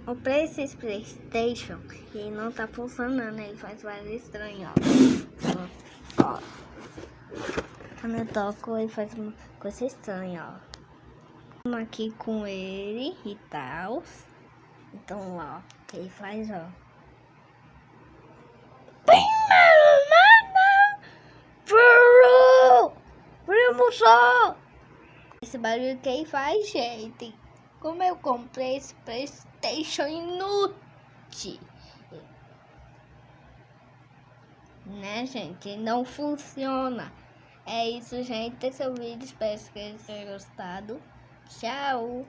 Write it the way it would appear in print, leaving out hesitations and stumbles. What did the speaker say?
Comprei esses PlayStation e não tá funcionando, ele faz barulho estranho, ó. Quando eu toco, ele faz uma coisa estranha, ó. Estamos aqui com ele e tal. Então, ó, ele faz, ó. Esse barulho que ele faz, gente. Como eu comprei esse PlayStation inútil, né, gente? Não funciona. É isso, gente. Esse é o vídeo. Espero que vocês tenham gostado. Tchau.